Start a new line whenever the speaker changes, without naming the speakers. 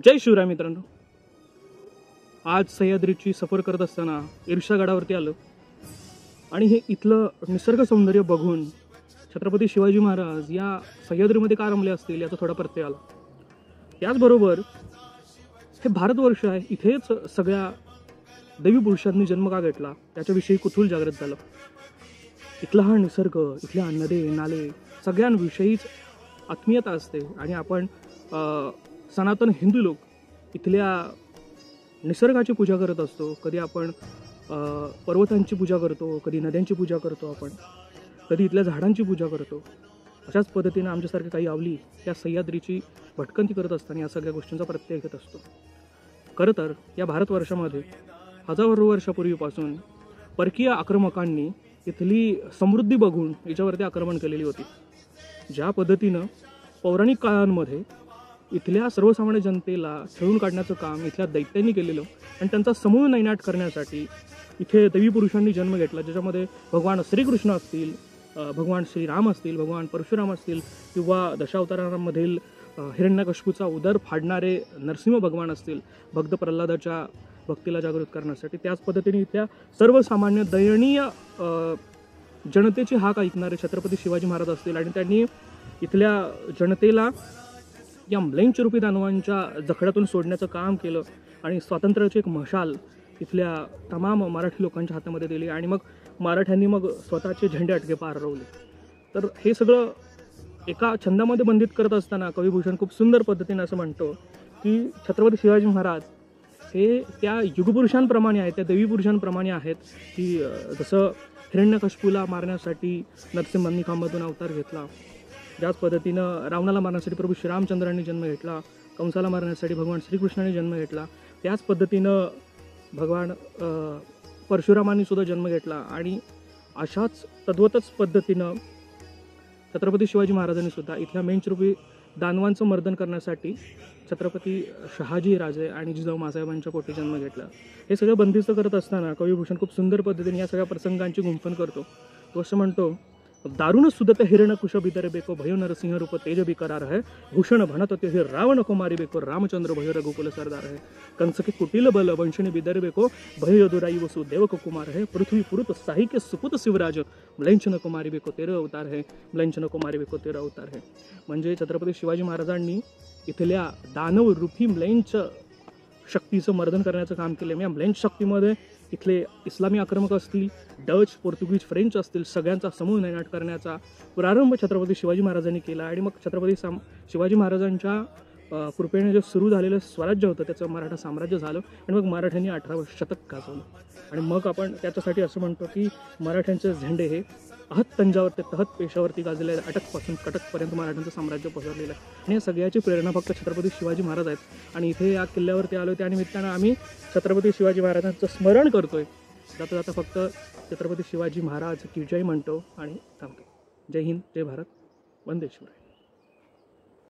जय शिवराय मित्रांनो, आज सह्याद्रीची सफर करत असताना इर्षा गडावरती आलो आणि हे इथलं निसर्ग सौंदर्य बघून छत्रपती शिवाजी महाराज या सह्याद्रीमध्ये का रमले असतील याचा थोडा प्रत्यय आला। त्याचबरोबर हे भारतवर्ष आहे, इथेच सगळ्या दैवी पुरुषांनी जन्म का घेतला त्याच्याविषयी कुतूहल जागृत झालं। इथला हा निसर्ग, इथल्या नदी नाले सगळ्यांविषयीच आत्मीयता असते आणि आपण सनातन हिंदू लोक इथल्या निसर्गाची पूजा करत असतो। कधी आपण पर्वतांची पूजा करतो, कधी नद्यांची पूजा करतो, आपण कधी इथल्या झाडांची पूजा करतो। अशाच पद्धतीने आमच्यासारखे काही आवली या सह्याद्रीची भटकंती करत असताना या सगळ्या गोष्टींचा प्रत्यय घेत असतो। खरं तर या भारतवर्षामध्ये हजारो वर्षापूर्वीपासून परकीय आक्रमकांनी इथली समृद्धी बघून याच्यावरती आक्रमण केलेली होती। ज्या पद्धतीनं पौराणिक काळांमध्ये इथल्या सर्वसामान्य जनतेला छळून काढण्याचं काम इथल्या दैत्यांनी केलेलं आणि त्यांचा समूळ नैनाट करण्यासाठी इथे दैवी पुरुषांनी जन्म घेतला, ज्याच्यामध्ये भगवान श्रीकृष्ण असतील, भगवान श्रीराम असतील, भगवान परशुराम असतील किंवा दशावतारांमधील हिरण्यकश्यपूचा उदर फाडणारे नरसिंह भगवान असतील, भक्त प्रल्हादाच्या भक्तीला जागृत करण्यासाठी। त्याच पद्धतीने इथल्या सर्वसामान्य दयनीय जनतेची हाक ऐकणारे छत्रपती शिवाजी महाराज असतील आणि त्यांनी इथल्या जनतेला या म्लेच्छरूपी दानवांच्या जखड्यातून सोडण्याचं काम केलं आणि स्वातंत्र्याची एक मशाल इथल्या तमाम मराठी लोकांच्या हातामध्ये दिली आणि मग मराठ्यांनी मग स्वतःचे झेंडे अटके पार रोवले। तर हे सगळं एका छंदामध्ये बंदित करत असताना कविभूषण खूप सुंदर पद्धतीने असं म्हणतो की छत्रपती शिवाजी महाराज हे त्या युगपुरुषांप्रमाणे आहेत, त्या देवी पुरुषांप्रमाणे आहेत की जसं हिरण्यकश्यपूला मारण्यासाठी नरसिंहांनी खांबातून अवतार घेतला, ज्याच पद्धतीनं रावणाला मारण्यासाठी प्रभू श्रीरामचंद्रांनी जन्म घेतला, कंसाला मारण्यासाठी भगवान श्रीकृष्णाने जन्म घेतला, त्याच पद्धतीनं भगवान परशुरामांनी सुद्धा जन्म घेतला आणि अशाच तद्वतच पद्धतीनं छत्रपती शिवाजी महाराजांनी सुद्धा इथल्या मेंचरूपी दानवांचं मर्दन करण्यासाठी छत्रपती शहाजी राजे आणि जिजाऊ मासाहेबांच्या पोटी जन्म घेतला। हे सगळं बंदिस्त करत असताना कविभूषण खूप सुंदर पद्धतीने या सगळ्या प्रसंगांची गुंफण करतो। तो असं म्हणतो, दारुण सुदत हिरण्यकुश बिदर बेको भयो नरसिंह रूप तेज बिकरार है, भूषण भणत ते हे रावण कुमारी बेको रामचंद्र भयो रघुकुल सरदार है, कंस के कुटिल बल वंशनी बिदर बेको भयो यदुराई वसु देवक कुमार है, पृथ्वी पुरुत साही के सुपुत शिवराज म्लेच्छन कुमारी बेको 13 अवतार है, म्लेच्छन कुमारी बेको 13 अवतार है। म्हणजे छत्रपती शिवाजी महाराजांनी इथल्या दानव रूपी म्लेच्छ शक्तीचं मर्दन करण्याचं काम केलं। या म्लेच्छ शक्तीमध्ये इथले इस्लामी आक्रमक असतील, डच, पोर्तुगीज, फ्रेंच असतील, सगळ्यांचा समूळ नैनाट करण्याचा प्रारंभ छत्रपती शिवाजी महाराजांनी केला आणि मग छत्रपती शिवाजी महाराजांच्या कृपेने जे सुरू झालेलं स्वराज्य होतं त्याचं मराठा साम्राज्य झालं आणि मग मराठ्यांनी 18वं शतक गाजवलं आणि मग आपण त्याच्यासाठी असं म्हणतो की मराठ्यांचे झेंडे हे अहत तंजावर ते तहत पेशावरती गाजलेले, अटकपासून कटकपर्यंत मराठ्यांचं साम्राज्य पसरलेलं आहे आणि या सगळ्याची प्रेरणा फक्त छत्रपती शिवाजी महाराज आहेत आणि इथे या किल्ल्यावरती आलो त्यानिमित्तानं आम्ही छत्रपती शिवाजी महाराजांचं स्मरण करतोय। जाता जाता फक्त छत्रपती शिवाजी महाराज की जय म्हणतो आणि थांबतो। जय हिंद, जय भारत, वंदे शिवराय।